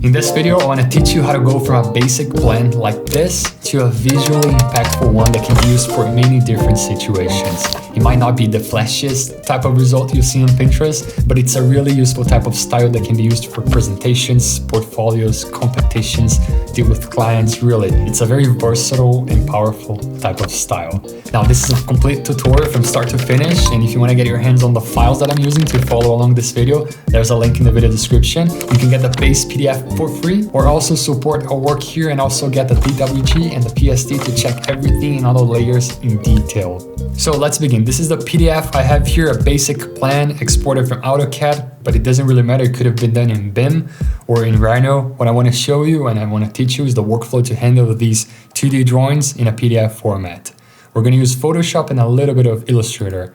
In this video, I want to teach you how to go from a basic plan like this to a visually impactful one that can be used for many different situations. It might not be the flashiest type of result you see on Pinterest, but it's a really useful type of style that can be used for presentations, portfolios, competitions, deal with clients. Really, it's a very versatile and powerful type of style. Now, this is a complete tutorial from start to finish, and if you want to get your hands on the files that I'm using to follow along this video, there's a link in the video description. You can get the base PDF for free, or also support our work here and also get the DWG and the PSD to check everything in all the layers in detail. So let's begin. This is the PDF. I have here a basic plan exported from AutoCAD, but it doesn't really matter. It could have been done in BIM or in Rhino. What I want to show you and I want to teach you is the workflow to handle these 2D drawings in a PDF format. We're going to use Photoshop and a little bit of Illustrator.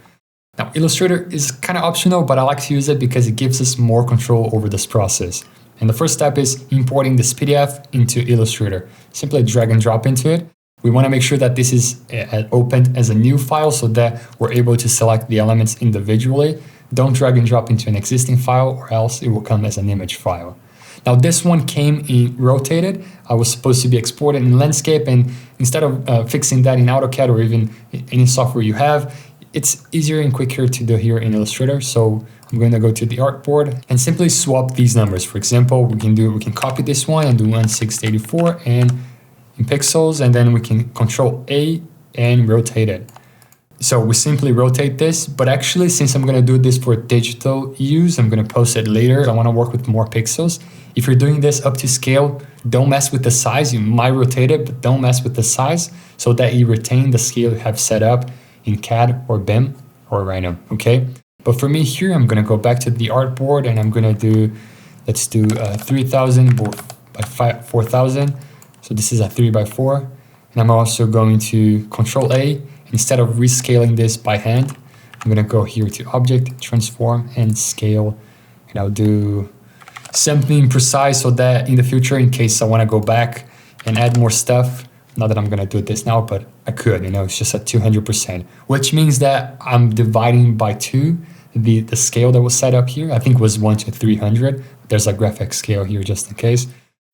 Now, Illustrator is kind of optional, but I like to use it because it gives us more control over this process. And the first step is importing this PDF into Illustrator. Simply drag and drop into it. We want to make sure that this is opened as a new file so that we're able to select the elements individually. Don't drag and drop into an existing file or else it will come as an image file. Now this one came in rotated. I was supposed to be exported in landscape, and instead of fixing that in AutoCAD or even any software you have, it's easier and quicker to do here in Illustrator. So I'm going to go to the artboard and simply swap these numbers. For example, we can copy this one and do 1684 and in pixels, and then we can Control A and rotate it. So we simply rotate this, but actually since I'm going to do this for digital use, I'm going to post it later. I want to work with more pixels. If you're doing this up to scale, don't mess with the size. You might rotate it, but don't mess with the size so that you retain the scale you have set up in CAD or BIM or Rhino, okay? But for me here, I'm going to go back to the artboard and I'm going to do, let's do 3000 by 4000. So this is a 3x4. And I'm also going to Control A. Instead of rescaling this by hand, I'm going to go here to Object, Transform, and Scale. And I'll do something precise so that in the future, in case I want to go back and add more stuff, not that I'm going to do this now, but I could, it's just at 200%, which means that I'm dividing by 2 the scale that was set up here. I think it was 1 to 300. There's a graphic scale here just in case.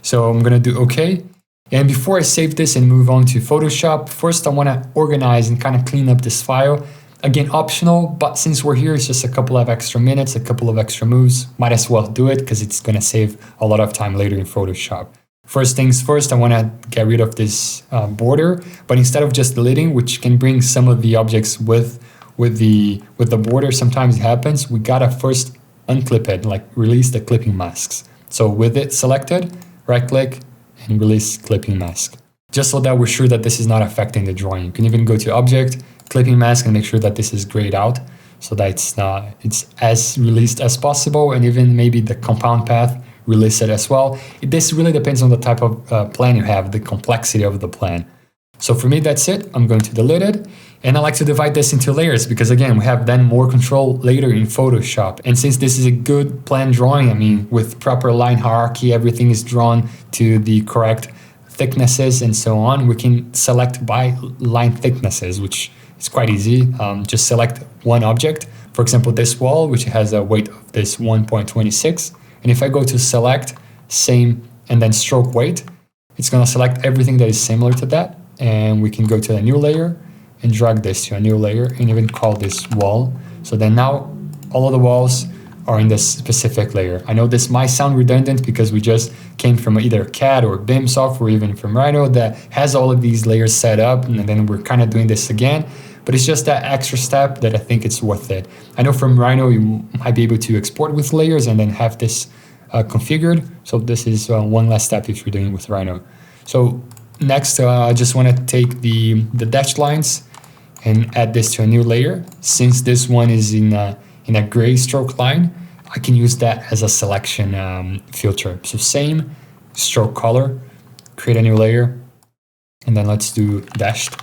So I'm going to do OK. And before I save this and move on to Photoshop, first I want to organize and kind of clean up this file. Again, optional, but since we're here, it's just a couple of extra minutes, a couple of extra moves. Might as well do it because it's going to save a lot of time later in Photoshop. First things first, I want to get rid of this border, but instead of just deleting, which can bring some of the objects with the border, sometimes it happens, we gotta first unclip it, like release the clipping masks. So with it selected, right click and release clipping mask. Just so that we're sure that this is not affecting the drawing. You can even go to Object, Clipping Mask, and make sure that this is grayed out so that it's as released as possible, and even maybe the compound path, release it as well. This really depends on the type of plan you have, the complexity of the plan. So for me, that's it. I'm going to delete it. And I like to divide this into layers because again, we have then more control later in Photoshop. And since this is a good plan drawing, with proper line hierarchy, everything is drawn to the correct thicknesses and so on, we can select by line thicknesses, which is quite easy. Just select one object. For example, this wall, which has a weight of this 1.26. And if I go to select, same, and then stroke weight, it's going to select everything that is similar to that. And we can go to a new layer and drag this to a new layer and even call this wall. So then now all of the walls are in this specific layer. I know this might sound redundant because we just came from either CAD or BIM software, or even from Rhino that has all of these layers set up, and then we're kind of doing this again. But it's just that extra step that I think it's worth it. I know from Rhino you might be able to export with layers and then have this configured. So this is one last step if you're doing it with Rhino. So next, I just want to take the dashed lines and add this to a new layer. Since this one is in a gray stroke line, I can use that as a selection filter. So same stroke color, create a new layer, and then let's do dashed.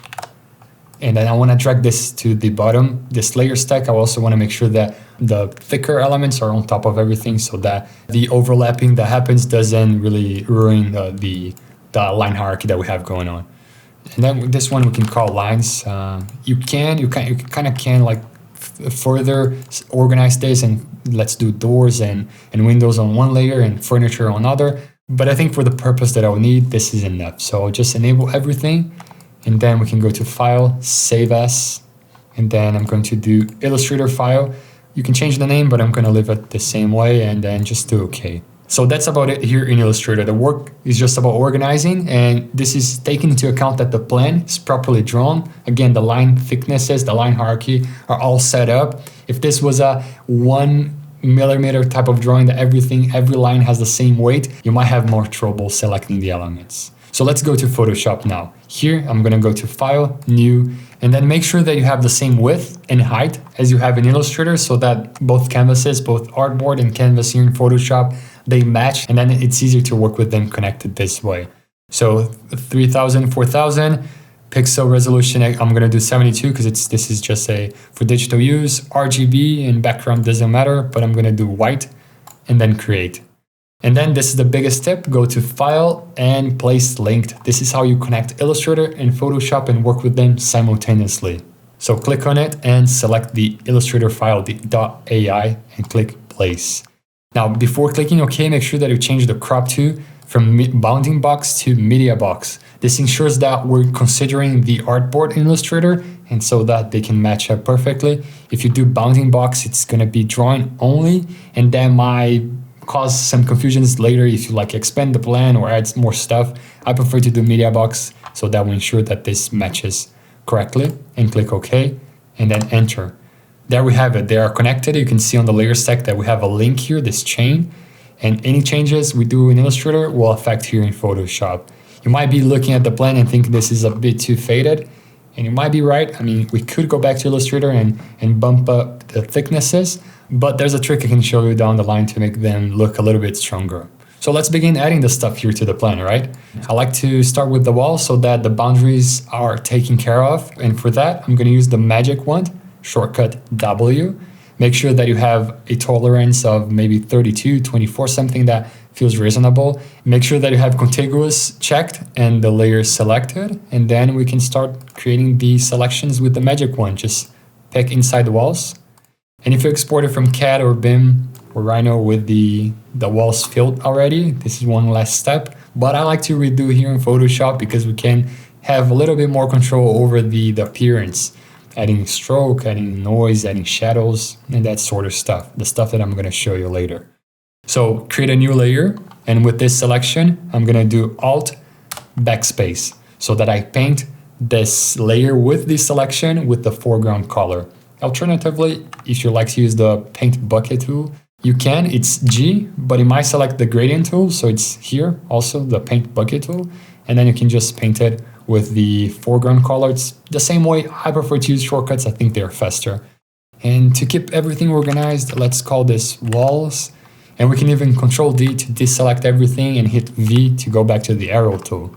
And then I want to drag this to the bottom, this layer stack. I also want to make sure that the thicker elements are on top of everything so that the overlapping that happens doesn't really ruin the line hierarchy that we have going on. And then with this one, we can call lines. You kind of can like further organize this, and let's do doors and windows on one layer and furniture on other. But I think for the purpose that I'll need, this is enough. So I'll just enable everything, and then we can go to File, Save As, and then I'm going to do Illustrator file. You can change the name, but I'm going to leave it the same way, and then just do OK. So that's about it here in Illustrator. The work is just about organizing, and this is taking into account that the plan is properly drawn. Again, the line thicknesses, the line hierarchy are all set up. If this was a 1 millimeter type of drawing that every line has the same weight, you might have more trouble selecting the elements. So let's go to Photoshop now. Here, I'm gonna go to File, New, and then make sure that you have the same width and height as you have in Illustrator so that both canvases, both artboard and canvas here in Photoshop, they match, and then it's easier to work with them connected this way. So 3000, 4000, pixel resolution, I'm gonna do 72 because this is just for digital use. RGB and background doesn't matter, but I'm gonna do white and then create. And then this is the biggest tip, go to File and Place Linked. This is how you connect Illustrator and Photoshop and work with them simultaneously. So click on it and select the Illustrator file, the .ai, and click Place. Now, before clicking OK, make sure that you change the crop to from bounding box to media box. This ensures that we're considering the artboard in Illustrator and so that they can match up perfectly. If you do bounding box, it's gonna be drawing only, and that might cause some confusions later if you like expand the plan or add more stuff. I prefer to do media box so that we ensure that this matches correctly, and click OK and then enter. There we have it. They are connected. You can see on the layer stack that we have a link here, this chain, and any changes we do in Illustrator will affect here in Photoshop. You might be looking at the plan and think this is a bit too faded, and you might be right. I mean, we could go back to Illustrator and bump up the thicknesses, but there's a trick I can show you down the line to make them look a little bit stronger. So let's begin adding the stuff here to the plan, right? I like to start with the wall so that the boundaries are taken care of, and for that, I'm gonna use the magic wand, shortcut W. Make sure that you have a tolerance of maybe 32, 24, something that feels reasonable. Make sure that you have contiguous checked and the layers selected, and then we can start creating the selections with the magic wand. Just pick inside the walls. And if you export it from CAD or BIM or Rhino with the walls filled already, this is one last step. But I like to redo here in Photoshop because we can have a little bit more control over the appearance. Adding stroke, adding noise, adding shadows, and that sort of stuff. The stuff that I'm gonna show you later. So create a new layer, and with this selection, I'm gonna do Alt Backspace so that I paint this layer with the selection with the foreground color. Alternatively, if you like to use the paint bucket tool, you can, it's G, but you might select the gradient tool, so it's here also, the paint bucket tool, and then you can just paint it with the foreground color. It's the same way. I prefer to use shortcuts, I think they're faster. And to keep everything organized, let's call this walls, and we can even Control D to deselect everything and hit V to go back to the arrow tool.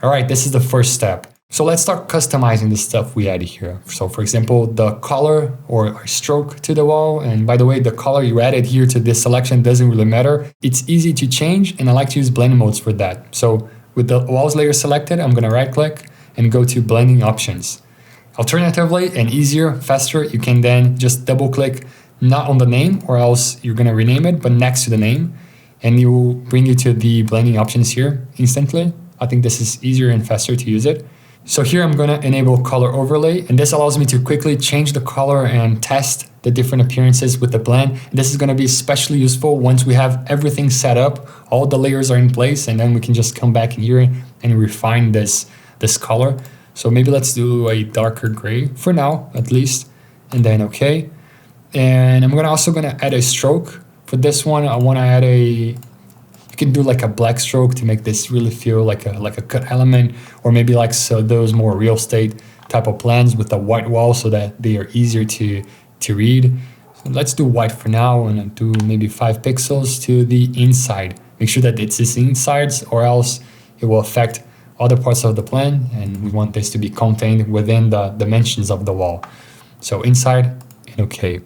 All right, this is the first step. So let's start customizing the stuff we add here. So for example, the color or stroke to the wall. And by the way, the color you added here to this selection doesn't really matter. It's easy to change, and I like to use blend modes for that. So with the walls layer selected, I'm gonna right click and go to blending options. Alternatively, and easier, faster, you can then just double click not on the name, or else you're gonna rename it, but next to the name, and it will bring you to the blending options here instantly. I think this is easier and faster to use it. So here I'm gonna enable color overlay, and this allows me to quickly change the color and test the different appearances with the blend. This is gonna be especially useful once we have everything set up, all the layers are in place, and then we can just come back here and refine this color. So maybe let's do a darker gray for now, at least, and then okay. And I'm also gonna add a stroke. For this one, I wanna add you can do like a black stroke to make this really feel like a cut element, or maybe like those more real estate type of plans with a white wall so that they are easier to read. So let's do white for now, and do maybe 5 pixels to the inside. Make sure that it's the insides, or else it will affect other parts of the plan, and we want this to be contained within the dimensions of the wall. So inside and okay.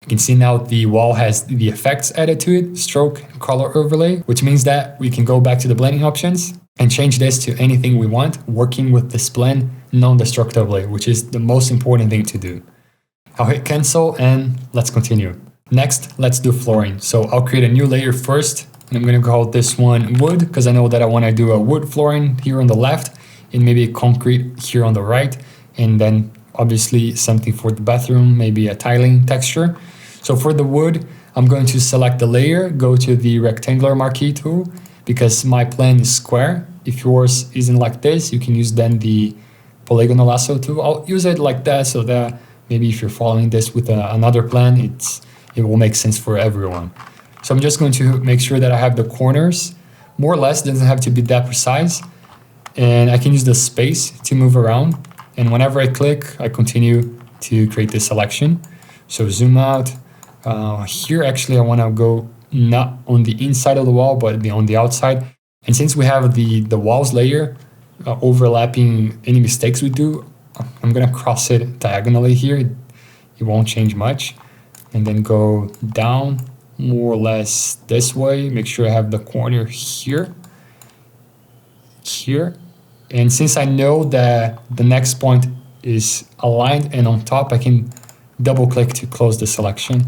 You can see now the wall has the effects added to it, stroke, and color overlay, which means that we can go back to the blending options and change this to anything we want, working with this blend non-destructively, which is the most important thing to do. I'll hit cancel and let's continue. Next, let's do flooring. So I'll create a new layer first And I'm gonna call this one wood because I know that I wanna do a wood flooring here on the left and maybe a concrete here on the right. And then obviously something for the bathroom, maybe a tiling texture. So for the wood, I'm going to select the layer, go to the rectangular marquee tool because my plan is square. If yours isn't like this, you can use then the polygonal lasso tool. I'll use it like that so that maybe if you're following this with another plan, it will make sense for everyone. So I'm just going to make sure that I have the corners, more or less, doesn't have to be that precise. And I can use the space to move around. And whenever I click, I continue to create this selection. So zoom out. Here, actually, I want to go not on the inside of the wall, but on the outside. And since we have the walls layer overlapping any mistakes we do, I'm going to cross it diagonally here. It won't change much. And then go down more or less this way. Make sure I have the corner here. And since I know that the next point is aligned and on top, I can double click to close the selection.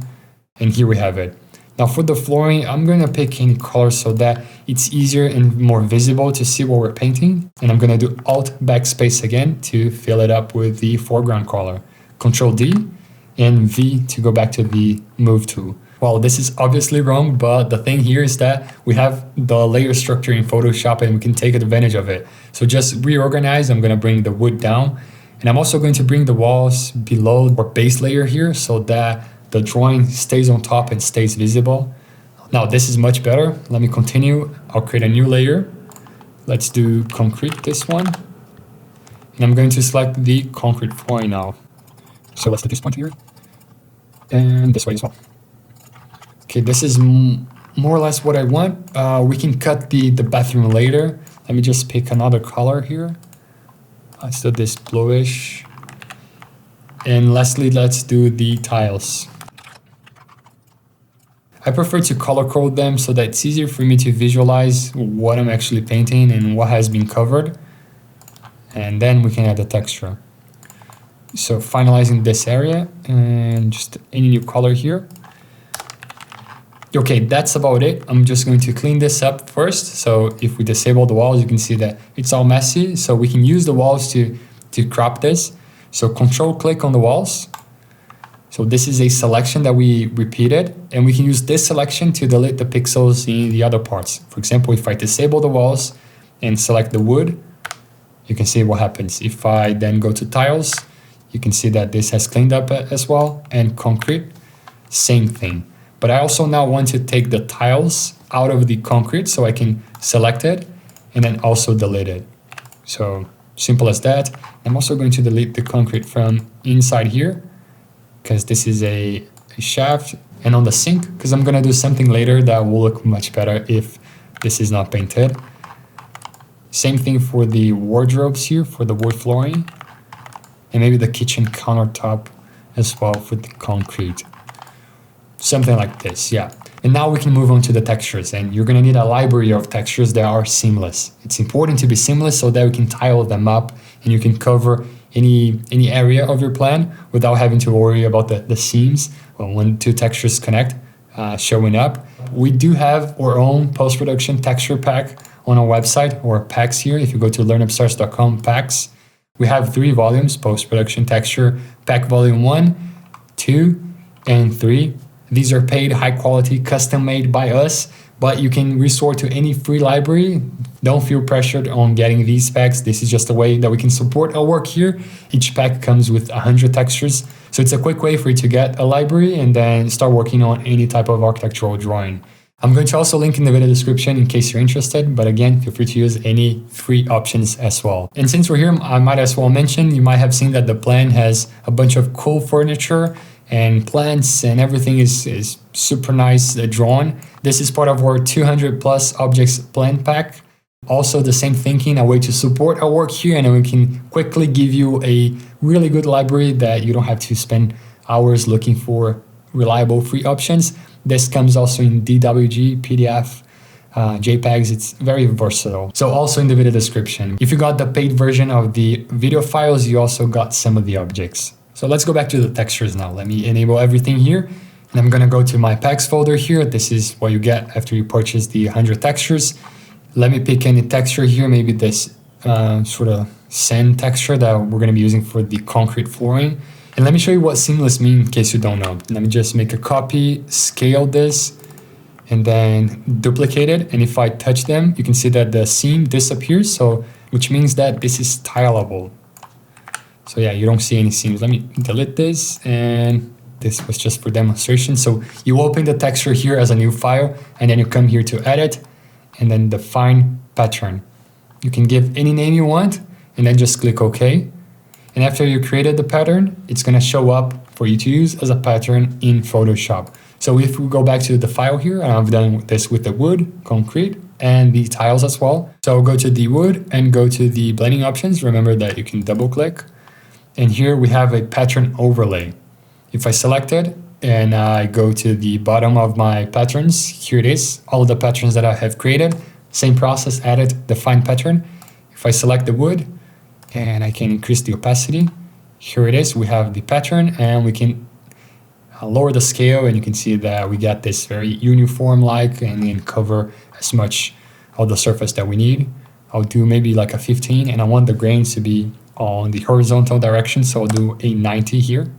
And here we have it. Now for the flooring, I'm going to pick any color so that it's easier and more visible to see what we're painting. And I'm going to do Alt Backspace again to fill it up with the foreground color. Control D and V to go back to the Move tool. Well, this is obviously wrong, but the thing here is that we have the layer structure in Photoshop and we can take advantage of it. So just reorganize. I'm going to bring the wood down. And I'm also going to bring the walls below our base layer here so that the drawing stays on top and stays visible. Now this is much better. Let me continue. I'll create a new layer. Let's do concrete, this one. And I'm going to select the concrete flooring now. So let's do this point here. And this way as well. Okay, this is more or less what I want. We can cut the bathroom later. Let me just pick another color here. Let's do this bluish. And lastly, let's do the tiles. I prefer to color code them so that it's easier for me to visualize what I'm actually painting and what has been covered. And then we can add the texture. So finalizing this area and just any new color here. Okay, that's about it. I'm just going to clean this up first. So if we disable the walls, you can see that it's all messy. So we can use the walls to crop this. So control click on the walls. So this is a selection that we repeated, and we can use this selection to delete the pixels in the other parts. For example, if I disable the walls and select the wood, you can see what happens. If I then go to tiles, you can see that this has cleaned up as well. And concrete, same thing. But I also now want to take the tiles out of the concrete so I can select it and then also delete it. So simple as that. I'm also going to delete the concrete from inside here because this is a shaft, and on the sink because I'm going to do something later that will look much better if this is not painted. Same thing for the wardrobes here for the wood flooring, and maybe the kitchen countertop as well for the concrete. Something like this, yeah. And now we can move on to the textures, and you're gonna need a library of textures that are seamless. It's important to be seamless so that we can tile them up and you can cover any area of your plan without having to worry about the seams when two textures connect showing up. We do have our own post-production texture pack on our website, or packs here. If you go to learnupstairs.com packs, we have 3 volumes, post-production texture pack volume 1, 2, and 3. These are paid, high quality, custom made by us, but you can resort to any free library. Don't feel pressured on getting these packs. This is just a way that we can support our work here. Each pack comes with 100 textures. So it's a quick way for you to get a library and then start working on any type of architectural drawing. I'm going to also link in the video description in case you're interested, but again, feel free to use any free options as well. And since we're here, I might as well mention, you might have seen that the plan has a bunch of cool furniture and plants, and everything is super nice drawn. This is part of our 200 plus objects plan pack. Also the same thinking, a way to support our work here, and then we can quickly give you a really good library that you don't have to spend hours looking for reliable free options. This comes also in DWG, PDF, JPEGs. It's very versatile. So also in the video description, if you got the paid version of the video files, you also got some of the objects. So let's go back to the textures now. Let me enable everything here. And I'm gonna go to my packs folder here. This is what you get after you purchase the 100 textures. Let me pick any texture here, maybe this sort of sand texture that we're gonna be using for the concrete flooring. And let me show you what seamless means in case you don't know. Let me just make a copy, scale this, and then duplicate it. And if I touch them, you can see that the seam disappears, so which means that this is tileable. So yeah, you don't see any seams. Let me delete this, and this was just for demonstration. So you open the texture here as a new file, and then you come here to edit, and then define pattern. You can give any name you want, and then just click OK. And after you created the pattern, it's gonna show up for you to use as a pattern in Photoshop. So if we go back to the file here, and I've done this with the wood, concrete, and the tiles as well. So I'll go to the wood and go to the blending options. Remember that you can double click. And here we have a pattern overlay. If I select it and I go to the bottom of my patterns, here it is, all the patterns that I have created. Same process, edit, define pattern. If I select the wood and I can increase the opacity, here it is, we have the pattern, and we can lower the scale, and you can see that we got this very uniform like, and then cover as much of the surface that we need. I'll do maybe like a 15, and I want the grains to be on the horizontal direction, so I'll do a 90 here.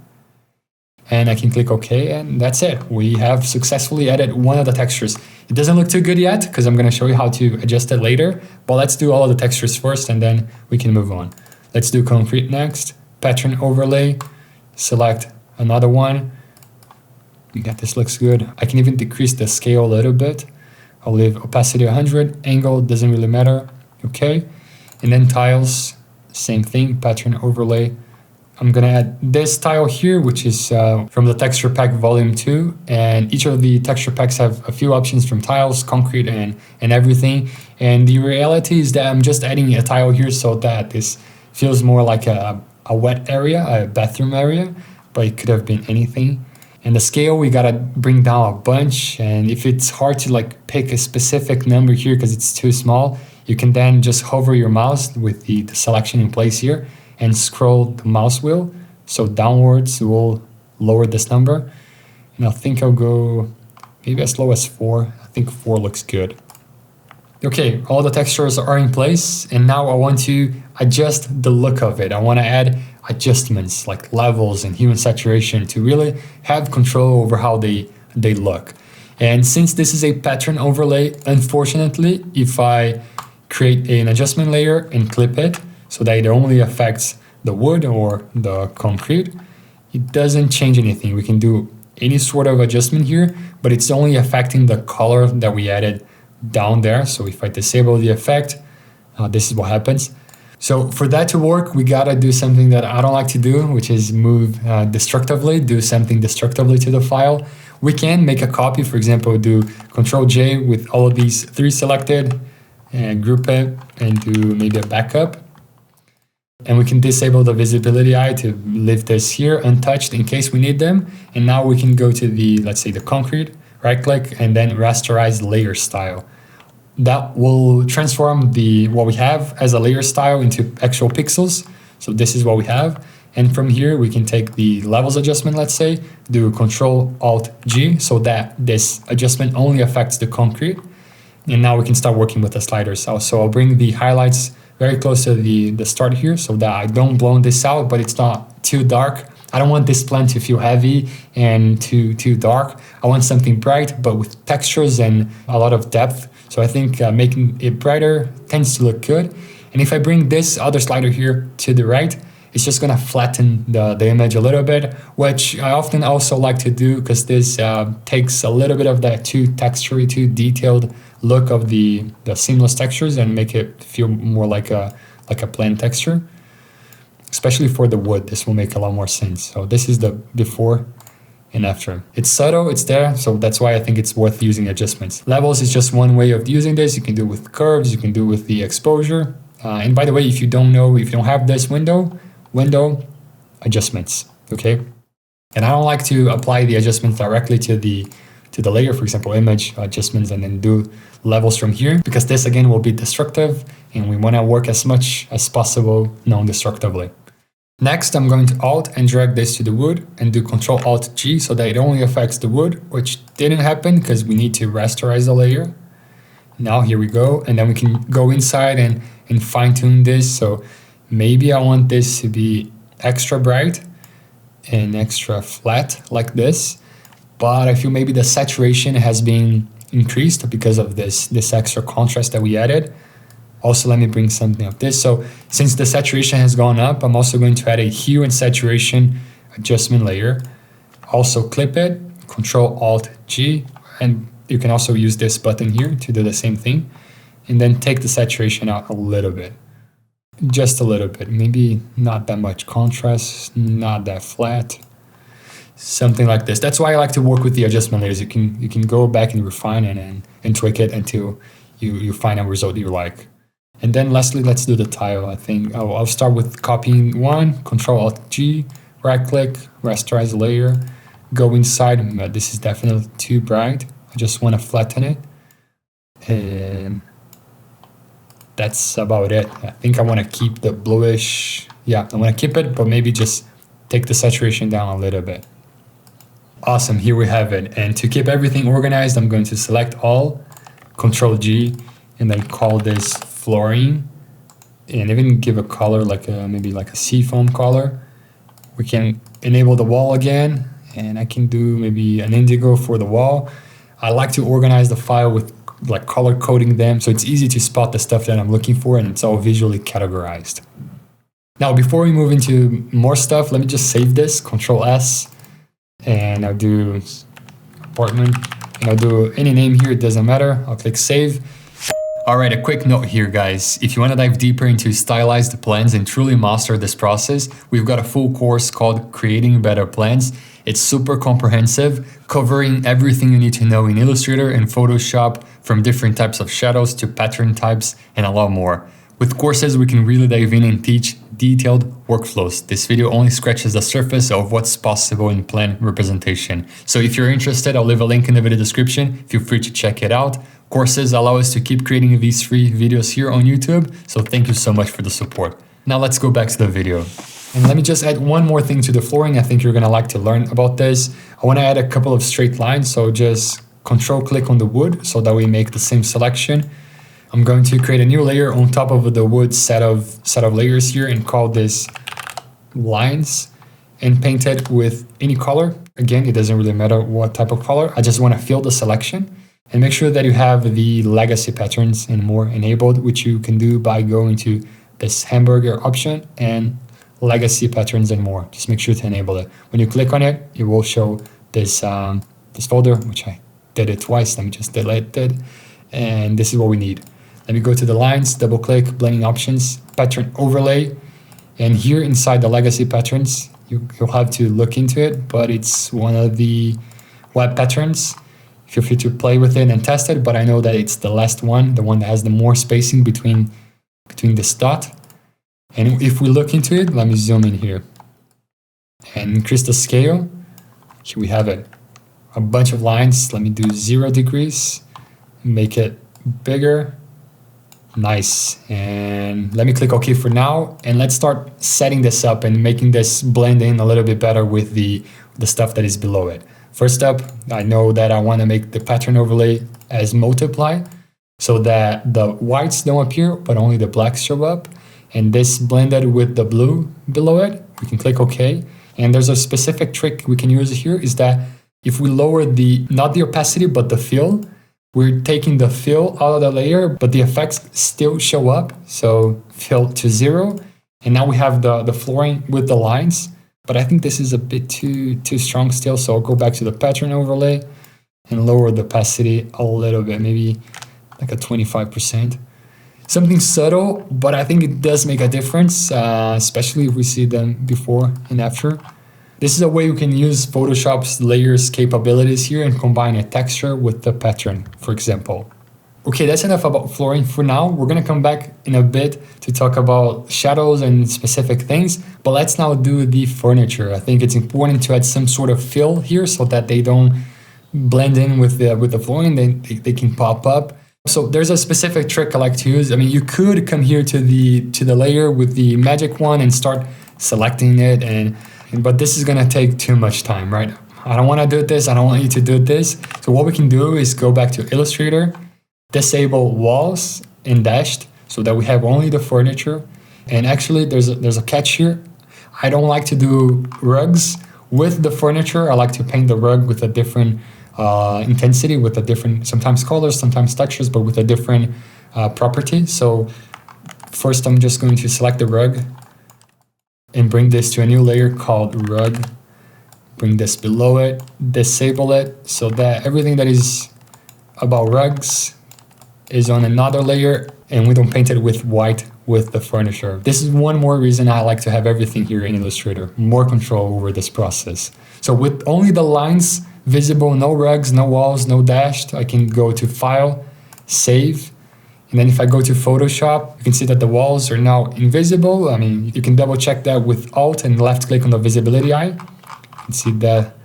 And I can click OK, and that's it. We have successfully added one of the textures. It doesn't look too good yet, because I'm gonna show you how to adjust it later, but let's do all of the textures first, and then we can move on. Let's do concrete next, pattern overlay, select another one. Yeah, this looks good. I can even decrease the scale a little bit. I'll leave opacity 100, angle, doesn't really matter. Okay, and then tiles, same thing, pattern overlay. I'm gonna add this tile here, which is from the texture pack volume 2, and each of the texture packs have a few options from tiles, concrete, and everything. And the reality is that I'm just adding a tile here so that this feels more like a wet area, a bathroom area, but it could have been anything. And the scale, we gotta bring down a bunch, and if it's hard to like pick a specific number here because it's too small, you can then just hover your mouse with the selection in place here and scroll the mouse wheel, so downwards will lower this number. And I think I'll go maybe as low as 4. I think 4 looks good. Okay, all the textures are in place, and now I want to adjust the look of it. I want to add adjustments like levels and hue and saturation to really have control over how they look. And since this is a pattern overlay, unfortunately, if I create an adjustment layer and clip it so that it only affects the wood or the concrete, it doesn't change anything. We can do any sort of adjustment here, but it's only affecting the color that we added down there. So if I disable the effect, this is what happens. So for that to work, we gotta do something that I don't like to do, which is move destructively, do something destructively to the file. We can make a copy, for example, do Control J with all of these 3 selected and group it and do maybe a backup. And we can disable the visibility eye to leave this here untouched in case we need them. And now we can go to the, let's say the concrete, right click, and then rasterize layer style. That will transform what we have as a layer style into actual pixels. So this is what we have. And from here, we can take the levels adjustment, let's say, do Control Alt G so that this adjustment only affects the concrete. And now we can start working with the sliders. So I'll bring the highlights very close to the start here so that I don't blow this out, but it's not too dark. I don't want this plan to feel heavy and too dark. I want something bright, but with textures and a lot of depth. So I think making it brighter tends to look good. And if I bring this other slider here to the right, it's just gonna flatten the image a little bit, which I often also like to do because this takes a little bit of that too textury, too detailed look of the seamless textures and make it feel more like a plain texture. Especially for the wood, this will make a lot more sense. So this is the before and after. It's subtle, it's there, so that's why I think it's worth using adjustments. Levels is just one way of using this. You can do it with curves, you can do it with the exposure. And by the way, if you don't have this window adjustments, okay? And I don't like to apply the adjustments directly to the layer, for example, image adjustments, and then do levels from here, because this again will be destructive and we want to work as much as possible non-destructively. Next, I'm going to Alt and drag this to the wood and do Ctrl Alt G so that it only affects the wood, which didn't happen because we need to rasterize the layer. Now here we go, and then we can go inside and fine tune this. So maybe I want this to be extra bright and extra flat like this, but I feel maybe the saturation has been increased because of this extra contrast that we added. Also, let me bring something of this. So since the saturation has gone up, I'm also going to add a hue and saturation adjustment layer. Also clip it, Ctrl Alt G, and you can also use this button here to do the same thing. And then take the saturation out a little bit. Just a little bit, maybe not that much contrast, not that flat. Something like this. That's why I like to work with the adjustment layers. You can go back and refine it and tweak it until you find a result you like. And then lastly, let's do the tile. I think I'll start with copying one, Ctrl Alt G, right click, rasterize layer, go inside. This is definitely too bright. I just want to flatten it. And that's about it. I think I want to keep the bluish. Yeah, I want to keep it, but maybe just take the saturation down a little bit. Awesome, here we have it. And to keep everything organized, I'm going to select all, Ctrl G, and then call this flooring, and even give a color like maybe like a seafoam color. We can enable the wall again, and I can do maybe an indigo for the wall. I like to organize the file with like color coding them, so it's easy to spot the stuff that I'm looking for, and it's all visually categorized. Now, before we move into more stuff, let me just save this, Ctrl S, and I'll do apartment, and I'll do any name here, it doesn't matter. I'll click save. Alright, a quick note here, guys. If you want to dive deeper into stylized plans and truly master this process, we've got a full course called Creating Better Plans. It's super comprehensive, covering everything you need to know in Illustrator and Photoshop, from different types of shadows to pattern types and a lot more. With courses, we can really dive in and teach detailed workflows. This video only scratches the surface of what's possible in plan representation. So if you're interested, I'll leave a link in the video description. Feel free to check it out. Courses allow us to keep creating these free videos here on YouTube, so thank you so much for the support. Now let's go back to the video. And let me just add one more thing to the flooring. I think you're gonna like to learn about this. I wanna add a couple of straight lines, so just Control click on the wood so that we make the same selection. I'm going to create a new layer on top of the wood set of layers here and call this lines and paint it with any color. Again, it doesn't really matter what type of color. I just wanna fill the selection. And make sure that you have the legacy patterns and more enabled, which you can do by going to this hamburger option and legacy patterns and more. Just make sure to enable it. When you click on it, it will show this, this folder, which I did it twice. Let me just delete it. And this is what we need. Let me go to the lines, double click, blending options, pattern overlay. And here inside the legacy patterns, you'll have to look into it, but it's one of the web patterns. Feel free to play with it and test it, but I know that it's the last one, the one that has the more spacing between this dot. And if we look into it, let me zoom in here and increase the scale. Here we have it, a bunch of lines. Let me do 0 degrees, make it bigger. Nice. And let me click OK for now. And let's start setting this up and making this blend in a little bit better with the stuff that is below it. First up, I know that I want to make the pattern overlay as multiply so that the whites don't appear, but only the blacks show up. And this blended with the blue below it, we can click OK. And there's a specific trick we can use here is that if we lower not the opacity, but the fill, we're taking the fill out of the layer, but the effects still show up. So fill to 0. And now we have the flooring with the lines. But I think this is a bit too strong still, so I'll go back to the pattern overlay and lower the opacity a little bit, maybe like a 25%. Something subtle, but I think it does make a difference, especially if we see them before and after. This is a way you can use Photoshop's layers capabilities here and combine a texture with the pattern, for example. Okay, that's enough about flooring for now. We're gonna come back in a bit to talk about shadows and specific things, but let's now do the furniture. I think it's important to add some sort of fill here so that they don't blend in with the flooring, they can pop up. So there's a specific trick I like to use. I mean, you could come here to the layer with the magic wand and start selecting it, but this is gonna take too much time, right? I don't wanna do this, I don't want you to do this. So what we can do is go back to Illustrator, disable walls and dashed so that we have only the furniture. And actually there's a catch here. I don't like to do rugs with the furniture. I like to paint the rug with a different intensity, with a different, sometimes colors, sometimes textures, but with a different property. So first I'm just going to select the rug and bring this to a new layer called rug. Bring this below it, disable it so that everything that is about rugs is on another layer and we don't paint it with white with the furniture. This is one more reason I like to have everything here in Illustrator, more control over this process. So with only the lines visible, no rugs, no walls, no dashed, I can go to File, Save, and then if I go to Photoshop, you can see that the walls are now invisible. I mean, you can double check that with Alt and left click on the visibility eye. You can see that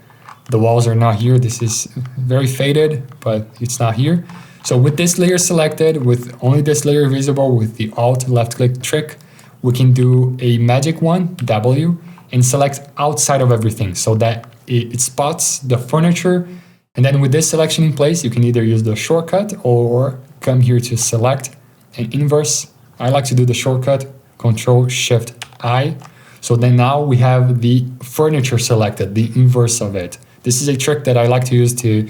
the walls are not here. This is very faded, but it's not here. So with this layer selected, with only this layer visible, with the Alt left click trick, we can do a magic wand, W, and select outside of everything so that it spots the furniture. And then with this selection in place, you can either use the shortcut or come here to select and inverse. I like to do the shortcut, Control Shift I. So then now we have the furniture selected, the inverse of it. This is a trick that I like to use to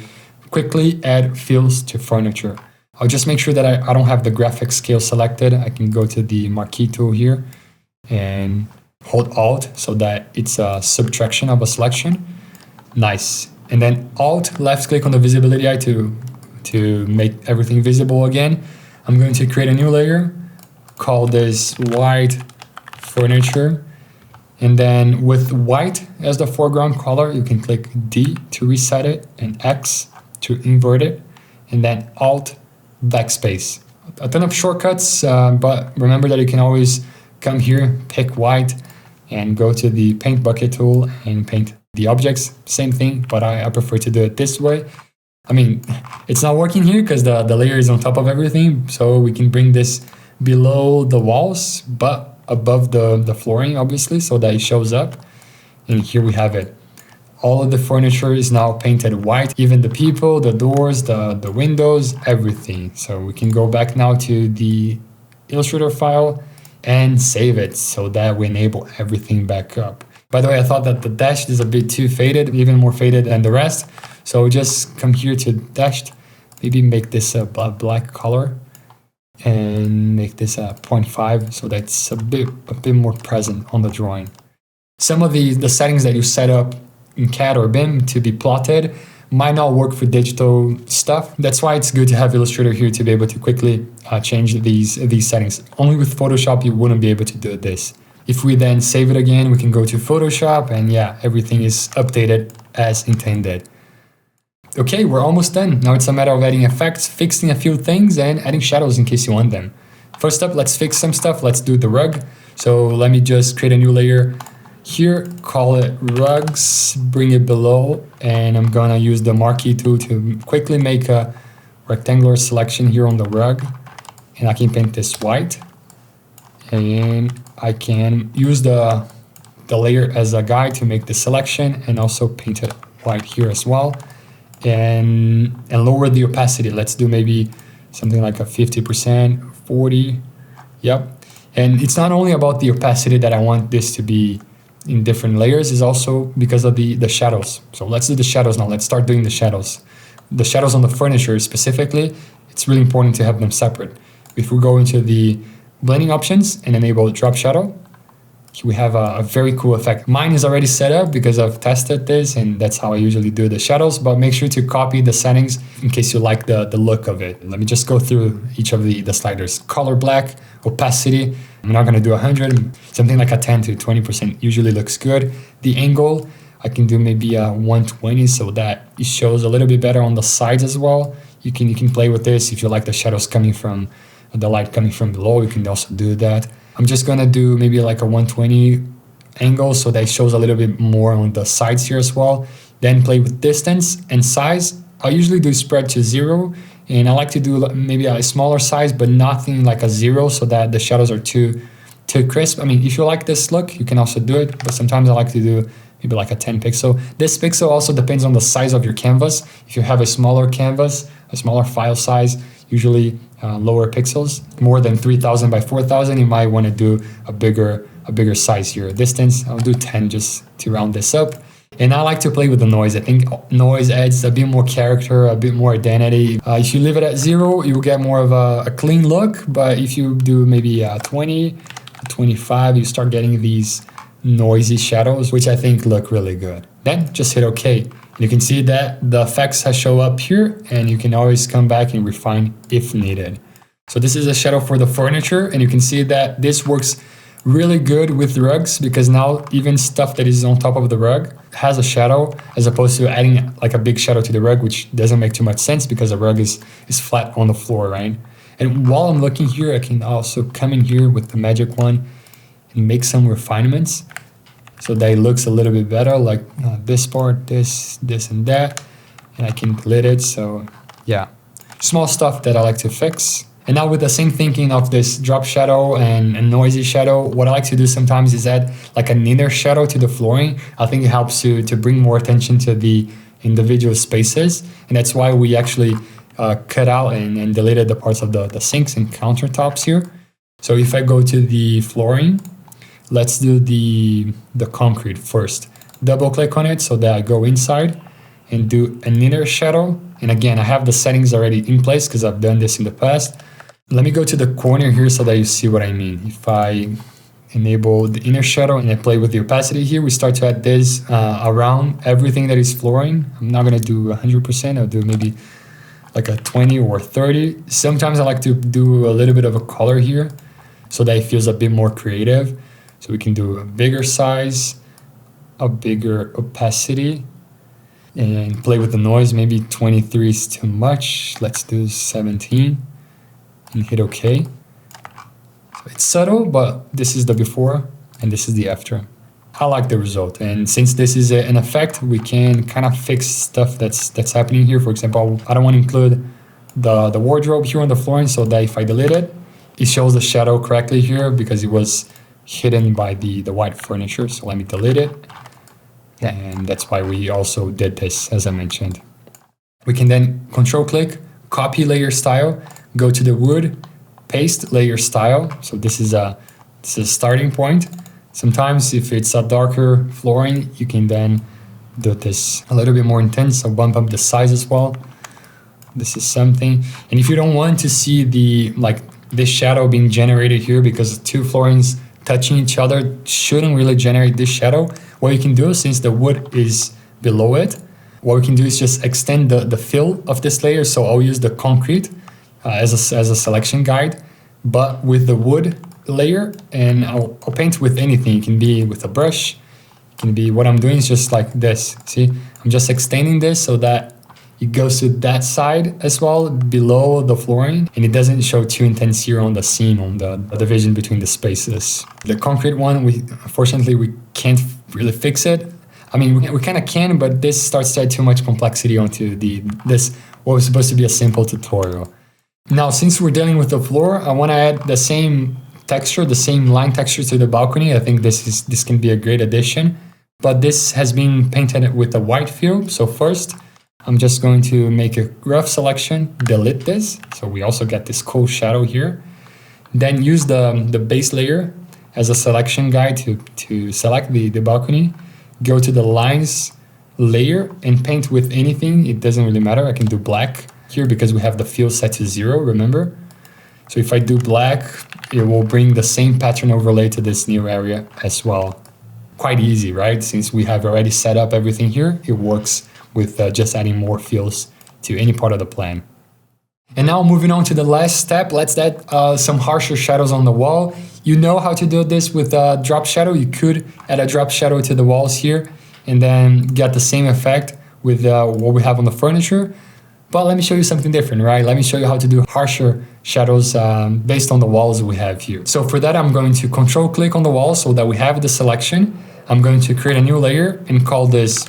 quickly add fills to furniture. I'll just make sure that I don't have the graphic scale selected. I can go to the marquee tool here and hold Alt so that it's a subtraction of a selection. Nice. And then Alt left click on the visibility eye to make everything visible again. I'm going to create a new layer, call this white furniture. And then with white as the foreground color, you can click D to reset it and X to invert it, and then Alt backspace. A ton of shortcuts, but remember that you can always come here, pick white, and go to the paint bucket tool and paint the objects. Same thing, but I prefer to do it this way. I mean, it's not working here because the layer is on top of everything, so we can bring this below the walls, but above the flooring, obviously, so that it shows up. And here we have it. All of the furniture is now painted white, even the people, the doors, the windows, everything. So we can go back now to the Illustrator file and save it so that we enable everything back up. By the way, I thought that the dashed is a bit too faded, even more faded than the rest. So just come here to dashed, maybe make this a black color and make this a 0.5 so that's a bit more present on the drawing. Some of the settings that you set up in CAD or BIM to be plotted might not work for digital stuff. That's why it's good to have Illustrator here to be able to quickly change these settings. Only with Photoshop you wouldn't be able to do this. If we then save it again, we can go to Photoshop and yeah, everything is updated as intended. Okay, we're almost done. Now it's a matter of adding effects, fixing a few things, and adding shadows in case you want them. First up, let's fix some stuff. Let's do the rug. So let me just create a new layer here, call it rugs, bring it below, and I'm gonna use the marquee tool to quickly make a rectangular selection here on the rug. And I can paint this white. And I can use the layer as a guide to make the selection and also paint it white here as well. And lower the opacity. Let's do maybe something like a 50%, 40, yep. And it's not only about the opacity that I want this to be in different layers, is also because of the shadows. So let's do the shadows now. Let's start doing the shadows. The shadows on the furniture specifically, it's really important to have them separate. If we go into the blending options and enable drop shadow, we have a very cool effect. Mine is already set up because I've tested this and that's how I usually do the shadows, but make sure to copy the settings in case you like the look of it. Let me just go through each of the sliders. Color black, opacity, I'm not gonna do 100, something like a 10 to 20% usually looks good. The angle, I can do maybe a 120 so that it shows a little bit better on the sides as well. You can play with this if you like the shadows coming from, the light coming from below, you can also do that. I'm just gonna do maybe like a 120 angle so that it shows a little bit more on the sides here as well. Then play with distance and size. I usually do spread to 0, and I like to do maybe a smaller size, but nothing like a 0 so that the shadows are too too crisp. I mean, if you like this look, you can also do it, but sometimes I like to do maybe like a 10 pixel. This pixel also depends on the size of your canvas. If you have a smaller canvas, a smaller file size, usually lower pixels, more than 3000 by 4000, you might want to do a bigger size here. Distance, I'll do 10 just to round this up. And I like to play with the noise. I think noise adds a bit more character, a bit more identity. If you leave it at 0, you'll get more of a clean look. But if you do maybe 20, 25, you start getting these noisy shadows, which I think look really good. Then just hit OK. You can see that the effects show up here, and you can always come back and refine if needed. So this is a shadow for the furniture, and you can see that this works really good with rugs, because now even stuff that is on top of the rug has a shadow, as opposed to adding like a big shadow to the rug, which doesn't make too much sense because the rug is flat on the floor, right? And while I'm looking here, I can also come in here with the magic wand and make some refinements so that it looks a little bit better, like this part, this and that, and I can delete it. So yeah, small stuff that I like to fix. And now with the same thinking of this drop shadow and a noisy shadow, what I like to do sometimes is add like an inner shadow to the flooring. I think it helps to bring more attention to the individual spaces. And that's why we actually cut out and deleted the parts of the sinks and countertops here. So if I go to the flooring, let's do the concrete first. Double click on it so that I go inside and do an inner shadow. And again, I have the settings already in place because I've done this in the past. Let me go to the corner here so that you see what I mean. If I enable the inner shadow and I play with the opacity here, we start to add this around everything that is flooring. I'm not going to do 100%. I'll do maybe like a 20 or 30. Sometimes I like to do a little bit of a color here so that it feels a bit more creative. So we can do a bigger size, a bigger opacity, and play with the noise. Maybe 23 is too much. Let's do 17 and hit OK. So it's subtle, but this is the before and this is the after. I like the result. And since this is an effect, we can kind of fix stuff that's happening here. For example, I don't want to include the wardrobe here on the flooring, so that if I delete it, it shows the shadow correctly here because it was hidden by the white furniture. So let me delete it. And that's why we also did this, as I mentioned. We can then control click, copy layer style, go to the wood, paste layer style. So this is a starting point. Sometimes if it's a darker flooring, you can then do this a little bit more intense. So bump up the size as well. This is something. And if you don't want to see this shadow being generated here, because two floorings touching each other shouldn't really generate this shadow, what you can do, since the wood is below it, what we can do is just extend the fill of this layer. So I'll use the concrete as a selection guide, but with the wood layer, and I'll paint with anything. It can be with a brush, it can be, what I'm doing is just like this. See, I'm just extending this so that it goes to that side as well, below the flooring, and it doesn't show too intense here on the seam, on the division between the spaces. The concrete one, unfortunately we can't really fix it. I mean, we kind of can, but this starts to add too much complexity onto this what was supposed to be a simple tutorial. Now, since we're dealing with the floor, I want to add the same texture, the same line texture to the balcony. I think this can be a great addition, but this has been painted with a white fill. So first, I'm just going to make a rough selection, delete this. So we also get this cool shadow here. Then use the base layer as a selection guide to select the balcony. Go to the lines layer and paint with anything. It doesn't really matter. I can do black here because we have the fill set to 0, remember? So if I do black, it will bring the same pattern overlay to this new area as well. Quite easy, right? Since we have already set up everything here, it works with just adding more fills to any part of the plan. And now moving on to the last step, let's add some harsher shadows on the wall. You know how to do this with a drop shadow. You could add a drop shadow to the walls here and then get the same effect with what we have on the furniture. But let me show you something different, right? Let me show you how to do harsher shadows based on the walls we have here. So for that, I'm going to control click on the wall so that we have the selection. I'm going to create a new layer and call this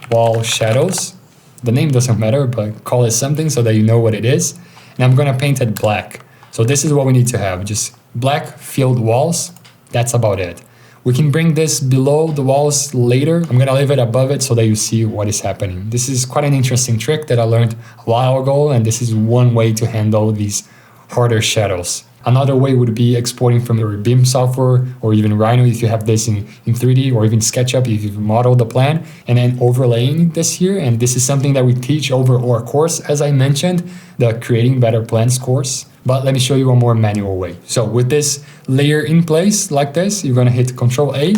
wall shadows. The name doesn't matter, but call it something so that you know what it is. And I'm going to paint it black. So this is what we need to have, just black filled walls. That's about it. We can bring this below the walls later. I'm gonna leave it above it so that you see what is happening. This is quite an interesting trick that I learned a while ago, and this is one way to handle these harder shadows. Another way would be exporting from your BIM software or even Rhino if you have this in 3D, or even SketchUp if you've modeled the plan, and then overlaying this here. And this is something that we teach over our course, as I mentioned, the Creating Better Plans course. But let me show you a more manual way. So with this layer in place like this, you're gonna hit Control A,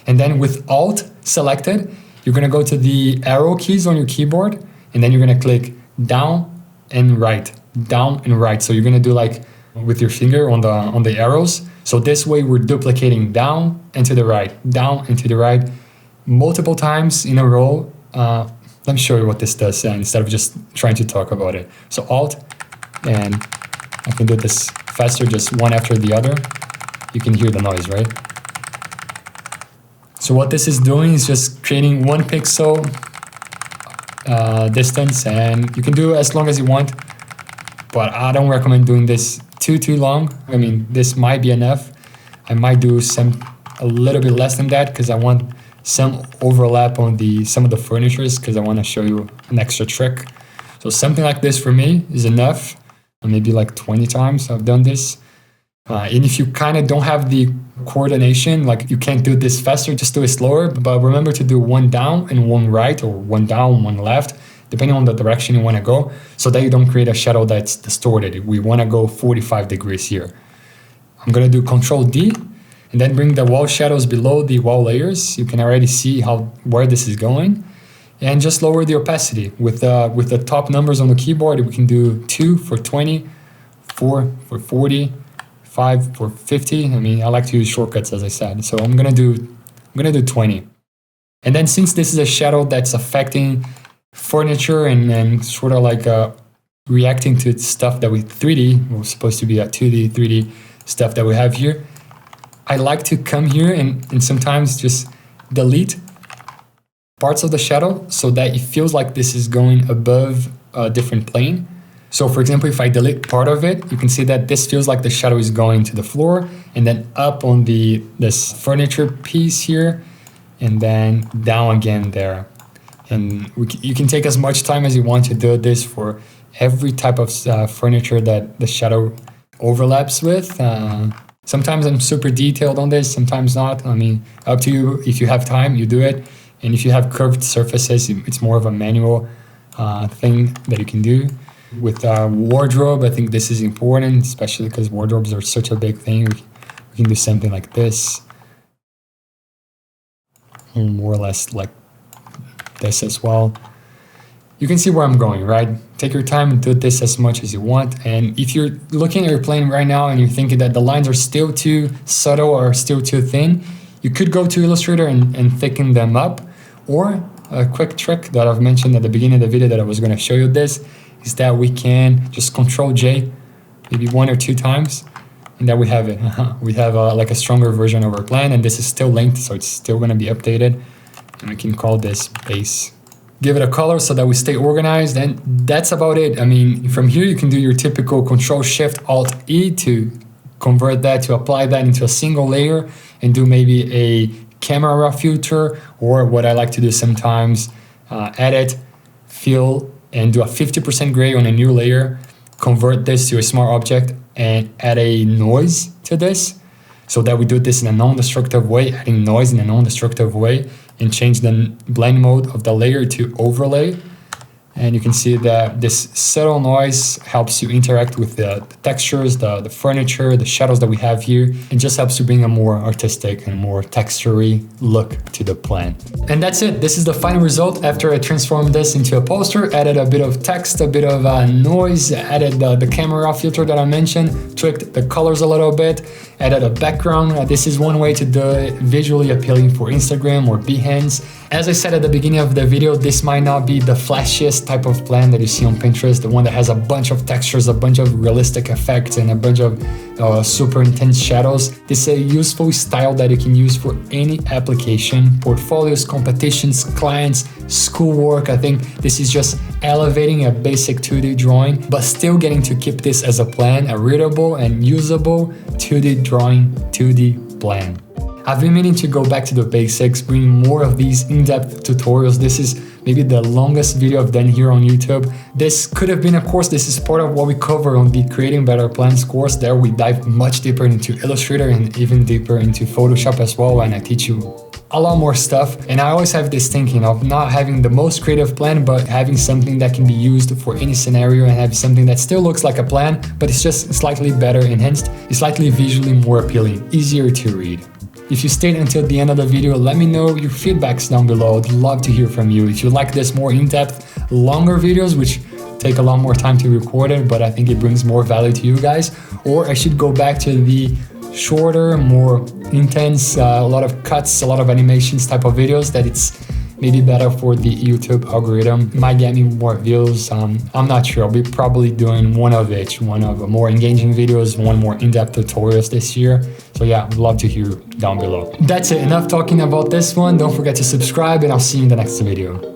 and then with Alt selected, you're gonna go to the arrow keys on your keyboard, and then you're gonna click down and right, down and right. So you're gonna do like with your finger on the arrows. So this way we're duplicating down and to the right, down and to the right, multiple times in a row. Let me show you what this does instead of just trying to talk about it. So Alt, and I can do this faster, just one after the other. You can hear the noise, right? So what this is doing is just creating 1 pixel distance, and you can do as long as you want, but I don't recommend doing this too long. I mean, this might be enough. I might do a little bit less than that because I want some overlap on some of the furnitures, because I want to show you an extra trick. So something like this for me is enough. Maybe like 20 times I've done this. And if you kind of don't have the coordination, like you can't do this faster, just do it slower. But remember to do 1 down and 1 right, or 1 down, 1 left, depending on the direction you want to go, so that you don't create a shadow that's distorted. We want to go 45 degrees here. I'm going to do Control D, and then bring the wall shadows below the wall layers. You can already see where this is going. And just lower the opacity. With the top numbers on the keyboard, we can do 2 for 20, 4 for 40, 5 for 50. I mean, I like to use shortcuts, as I said. So I'm gonna do 20. And then since this is a shadow that's affecting furniture and sort of like reacting to stuff that we 3D, we're supposed to be a 2D, 3D stuff that we have here, I like to come here and sometimes just delete parts of the shadow so that it feels like this is going above a different plane. So for example, if I delete part of it, you can see that this feels like the shadow is going to the floor and then up on this furniture piece here, and then down again there. And you can take as much time as you want to do this for every type of furniture that the shadow overlaps with. Sometimes I'm super detailed on this, sometimes not. I mean, up to you. If you have time, you do it. And if you have curved surfaces, it's more of a manual thing that you can do. With wardrobe, I think this is important, especially because wardrobes are such a big thing. We can do something like this. More or less like this as well. You can see where I'm going, right? Take your time and do this as much as you want. And if you're looking at your plane right now and you're thinking that the lines are still too subtle or still too thin, you could go to Illustrator and thicken them up. Or a quick trick that I've mentioned at the beginning of the video that I was going to show you this is that we can just Control J maybe 1 or 2 times, and then we have it. We have like a stronger version of our plan, and this is still linked, so it's still going to be updated. And we can call this base. Give it a color so that we stay organized, and that's about it. I mean, from here you can do your typical Control Shift Alt E to convert that, to apply that into a single layer and do maybe a camera raw filter, or what I like to do sometimes, edit, fill, and do a 50% gray on a new layer, convert this to a smart object, and add a noise to this, so that we do this in a non-destructive way, adding noise in a non-destructive way, and change the blend mode of the layer to overlay. And you can see that this subtle noise helps you interact with the textures, the furniture, the shadows that we have here, and just helps you bring a more artistic and more textury look to the plan. And that's it. This is the final result after I transformed this into a poster, added a bit of text, a bit of noise, added the camera filter that I mentioned, tweaked the colors a little bit, added a background. This is one way to do it visually appealing for Instagram or Behance. As I said at the beginning of the video, this might not be the flashiest type of plan that you see on Pinterest, the one that has a bunch of textures, a bunch of realistic effects, and a bunch of super intense shadows. This is a useful style that you can use for any application, portfolios, competitions, clients, schoolwork. I think this is just elevating a basic 2D drawing, but still getting to keep this as a plan, a readable and usable 2D drawing, 2D plan. I've been meaning to go back to the basics, bring more of these in-depth tutorials. This is maybe the longest video I've done here on YouTube. This could have been, of course, this is part of what we cover on the Creating Better Plans course. There we dive much deeper into Illustrator and even deeper into Photoshop as well, and I teach you a lot more stuff. And I always have this thinking of not having the most creative plan, but having something that can be used for any scenario and have something that still looks like a plan, but it's just slightly better enhanced, it's slightly visually more appealing, easier to read. If you stayed until the end of the video, let me know your feedbacks down below. I'd love to hear from you. If you like this more in-depth, longer videos, which take a lot more time to record it, but I think it brings more value to you guys, or I should go back to the shorter, more intense, a lot of cuts, a lot of animations type of videos that it's maybe better for the YouTube algorithm. Might get me more views. I'm not sure. I'll be probably doing one of each, one of more engaging videos, one more in-depth tutorials this year. So yeah, I'd love to hear down below. That's it. Enough talking about this one. Don't forget to subscribe and I'll see you in the next video.